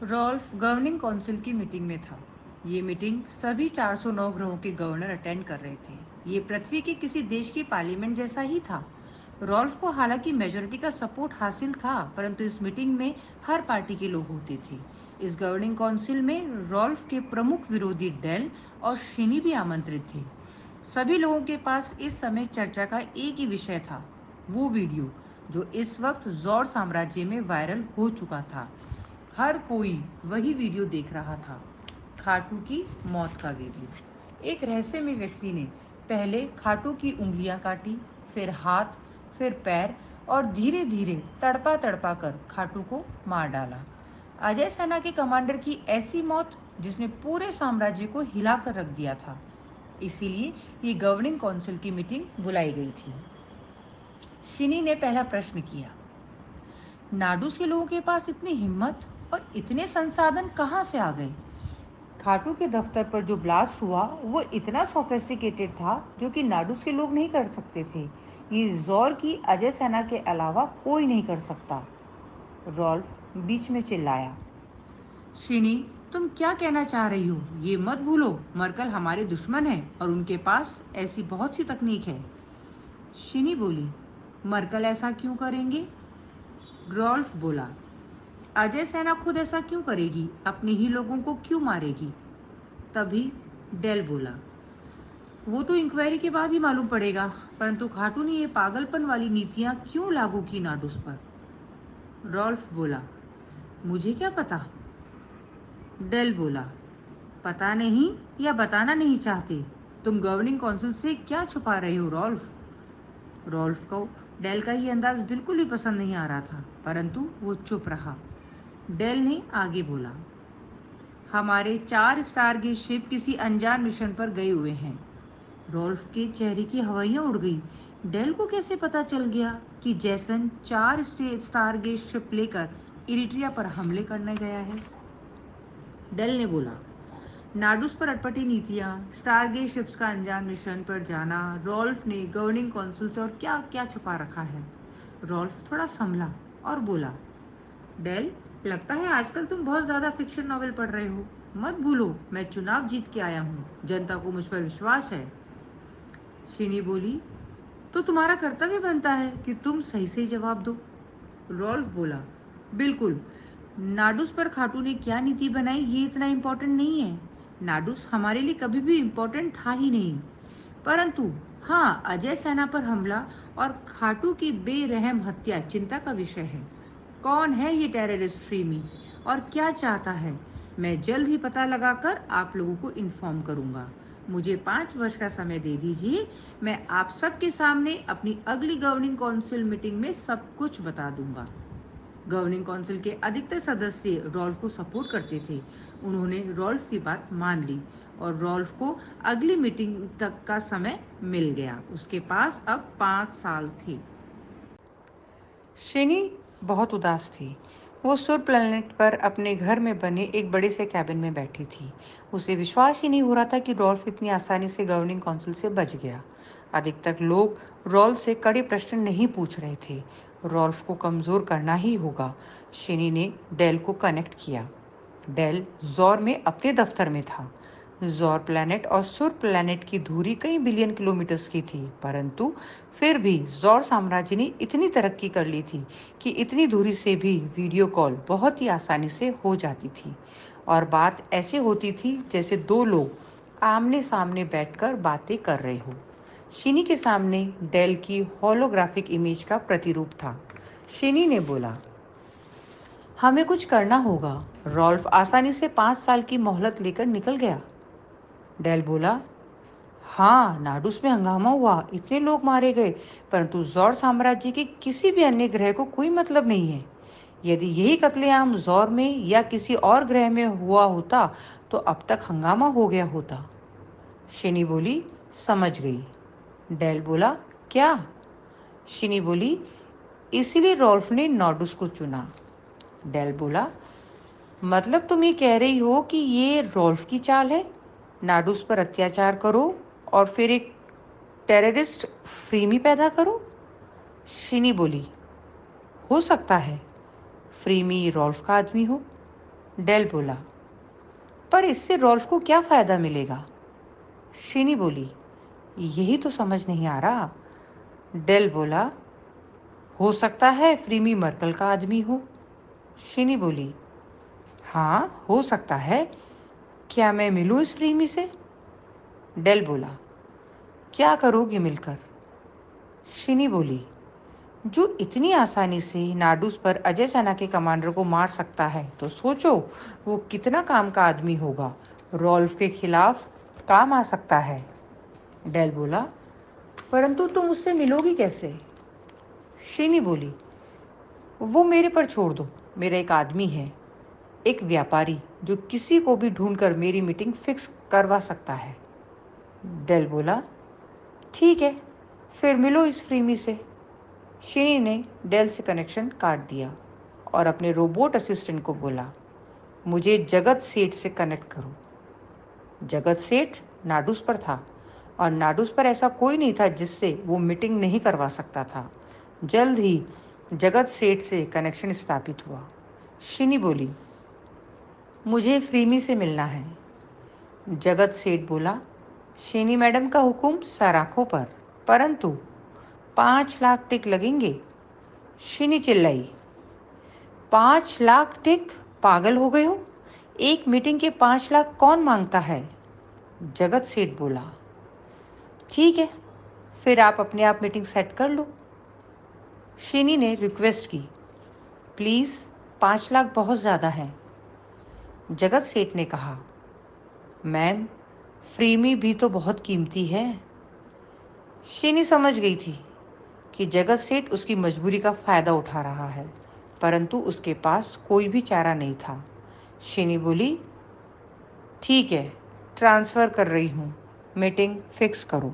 Rolf governing council की meeting में था। ये मीटिंग सभी 409 ग्रहों के गवर्नर अटेंड कर रहे थे। ये पृथ्वी के किसी देश की पार्लियामेंट जैसा ही था। रॉल्फ को हालांकि मेजोरिटी का सपोर्ट हासिल था, परंतु इस मीटिंग में हर पार्टी के लोग होते थे। इस गवर्निंग काउंसिल में रॉल्फ के प्रमुख विरोधी डेल और शिनी भी आमंत्रित थे। सभी लोगों के पास इस समय चर्चा का एक ही विषय था, वो वीडियो जो इस वक्त जौर साम्राज्य में वायरल हो चुका था। हर कोई वही वीडियो देख रहा था, खाटू की मौत का वीडियो। एक रहस्यमय व्यक्ति ने पहले खाटू की उंगलियां काटी, फिर हाथ, फिर पैर और धीरे धीरे तड़पा तड़पा कर खाटू को मार डाला। अजय सेना के कमांडर की ऐसी मौत जिसने पूरे साम्राज्य को हिलाकर रख दिया था। इसीलिए ये गवर्निंग काउंसिल की मीटिंग बुलाई गई थी। शिनी ने पहला प्रश्न किया, नाडूस के लोगों के पास इतनी हिम्मत और इतने संसाधन कहाँ से आ गए? खाटू के दफ्तर पर जो ब्लास्ट हुआ वो इतना सोफिस्टिकेटेड था जो कि नाडूस के लोग नहीं कर सकते थे। ये जोर की अजय सेना के अलावा कोई नहीं कर सकता। रॉल्फ बीच में चिल्लाया, शिनी, तुम क्या कहना चाह रही हो? ये मत भूलो, मर्कल हमारे दुश्मन है और उनके पास ऐसी बहुत सी तकनीक है। शिनी बोली, मर्कल ऐसा क्यों करेंगे? रॉल्फ बोला, अजय सेना खुद ऐसा क्यों करेगी? अपने ही लोगों को क्यों मारेगी? तभी डेल बोला, वो तो इंक्वायरी के बाद ही मालूम पड़ेगा, परंतु खाटू ने ये पागलपन वाली नीतियां क्यों लागू की नाडूस पर? रॉल्फ बोला, मुझे क्या पता? डेल बोला, पता नहीं या बताना नहीं चाहते? तुम गवर्निंग काउंसिल से क्या छुपा रहे हो रॉल्फ? रॉल्फ को डेल का ये अंदाज बिल्कुल भी पसंद नहीं आ रहा था, परंतु वो चुप रहा। डेल ने आगे बोला, हमारे 4 स्टारगेट शिप किसी अनजान मिशन पर गए हुए हैं। रॉल्फ के चेहरे की हवाइयां उड़ गई। डेल को कैसे पता चल गया कि जैसन 4 स्टारगेट शिप लेकर इरिट्रिया पर हमले करने गया है? डेल ने बोला, नाडूस पर अटपटी नीतियां, स्टारगेट शिप्स का अनजान मिशन पर जाना, रॉल्फ ने गवर्निंग काउंसिल से और क्या क्या छुपा रखा है। रॉल्फ थोड़ा संभला और बोला, डेल, लगता है आजकल तुम बहुत ज्यादा फिक्शन नॉवेल पढ़ रहे हो। मत भूलो, मैं चुनाव जीत के आया हूँ, जनता को मुझ पर विश्वास है। शिनी बोली, तो तुम्हारा कर्तव्य बनता है कि तुम सही सही जवाब दो। रॉल्फ बोला, बिल्कुल, नाडूस पर खाटू ने क्या नीति बनाई ये इतना इम्पोर्टेंट नहीं है। नाडूस हमारे लिए कभी भी इम्पोर्टेंट था ही नहीं, परंतु हाँ, अजय सेना पर हमला और खाटू की बेरहम हत्या चिंता का विषय है। कौन है ये टेररिस्ट फ्रीमी और क्या चाहता है? मैं जल्द ही पता लगाकर आप लोगों को इन्फॉर्म करूंगा। मुझे 5 वर्ष का समय दे दीजिए, मैं आप सबके सामने अपनी अगली गवर्निंग काउंसिल मीटिंग में सब कुछ बता दूंगा। गवर्निंग काउंसिल के अधिकतर सदस्य रॉल्फ को सपोर्ट करते थे। उन्होंने रॉल्फ की बात मान ली और रॉल्फ को अगली मीटिंग तक का समय मिल गया। उसके पास अब 5 साल थे। शिनी बहुत उदास थी। वो सुर प्लेनेट पर अपने घर में बने एक बड़े से कैबिन में बैठी थी। उसे विश्वास ही नहीं हो रहा था कि रॉल्फ इतनी आसानी से गवर्निंग काउंसिल से बच गया। अधिकतर लोग रॉल्फ से कड़े प्रश्न नहीं पूछ रहे थे। रॉल्फ को कमज़ोर करना ही होगा। शिनी ने डेल को कनेक्ट किया। डेल जौर में अपने दफ्तर में था। जौर प्लैनेट और सुर प्लैनेट की दूरी कई बिलियन किलोमीटर्स की थी, परंतु फिर भी जौर साम्राज्य ने इतनी तरक्की कर ली थी कि इतनी दूरी से भी वीडियो कॉल बहुत ही आसानी से हो जाती थी और बात ऐसे होती थी जैसे दो लोग आमने सामने बैठकर बातें कर रहे हो। शिनी के सामने डेल की होलोग्राफिक इमेज का प्रतिरूप था। शिनी ने बोला, हमें कुछ करना होगा। रॉल्फ आसानी से 5 साल की मोहलत लेकर निकल गया। डेल बोला, हाँ, नाडूस में हंगामा हुआ, इतने लोग मारे गए, परंतु जौर साम्राज्य के किसी भी अन्य ग्रह को कोई मतलब नहीं है। यदि यही कत्लेआम जौर में या किसी और ग्रह में हुआ होता तो अब तक हंगामा हो गया होता। शिनी बोली, समझ गई। डेल बोला, क्या? शिनी बोली, इसीलिए रॉल्फ ने नाडूस को चुना। डेल बोला, मतलब तुम ये कह रही हो कि ये रॉल्फ की चाल है? नाडूस पर अत्याचार करो और फिर एक टेररिस्ट फ्रीमी पैदा करो? शिनी बोली, हो सकता है फ्रीमी रॉल्फ का आदमी हो। डेल बोला, पर इससे रॉल्फ को क्या फायदा मिलेगा? शीनी बोली, यही तो समझ नहीं आ रहा। डेल बोला, हो सकता है फ्रीमी मर्कल का आदमी हो। शीनी बोली, हाँ हो सकता है, क्या मैं मिलूं इस फ्रीमी से? डेल बोला, क्या करोगे मिलकर? शीनी बोली, जो इतनी आसानी से नाडूस पर अजय सेना के कमांडर को मार सकता है तो सोचो वो कितना काम का आदमी होगा, रॉल्फ के खिलाफ काम आ सकता है। डेल बोला, परंतु तुम उससे मिलोगी कैसे? शीनी बोली, वो मेरे पर छोड़ दो, मेरा एक आदमी है, एक व्यापारी जो किसी को भी ढूंढकर मेरी मीटिंग फिक्स करवा सकता है। डेल बोला, ठीक है, फिर मिलो इस फ्रीमी से। शीनी ने डेल से कनेक्शन काट दिया और अपने रोबोट असिस्टेंट को बोला, मुझे जगत सेठ से कनेक्ट करो। जगत सेठ नाडूस पर था और नाडूस पर ऐसा कोई नहीं था जिससे वो मीटिंग नहीं करवा सकता था। जल्द ही जगत सेठ से कनेक्शन स्थापित हुआ। शीनी बोली, मुझे फ्रीमी से मिलना है। जगत सेठ बोला, शीनी मैडम का हुक्म सर आंखों पर, परंतु 5 लाख टिक लगेंगे। शीनी चिल्लाई, 5 लाख टिक? पागल हो गए हो? एक मीटिंग के 5 लाख कौन मांगता है? जगत सेठ बोला, ठीक है, फिर आप अपने आप मीटिंग सेट कर लो। शीनी ने रिक्वेस्ट की, प्लीज़ 5 लाख बहुत ज़्यादा है। जगत सेठ ने कहा, मैम फ्रीमी भी तो बहुत कीमती है। शीनी समझ गई थी कि जगत सेठ उसकी मजबूरी का फ़ायदा उठा रहा है, परंतु उसके पास कोई भी चारा नहीं था। शीनी बोली, ठीक है, ट्रांसफ़र कर रही हूँ, मीटिंग फिक्स करो।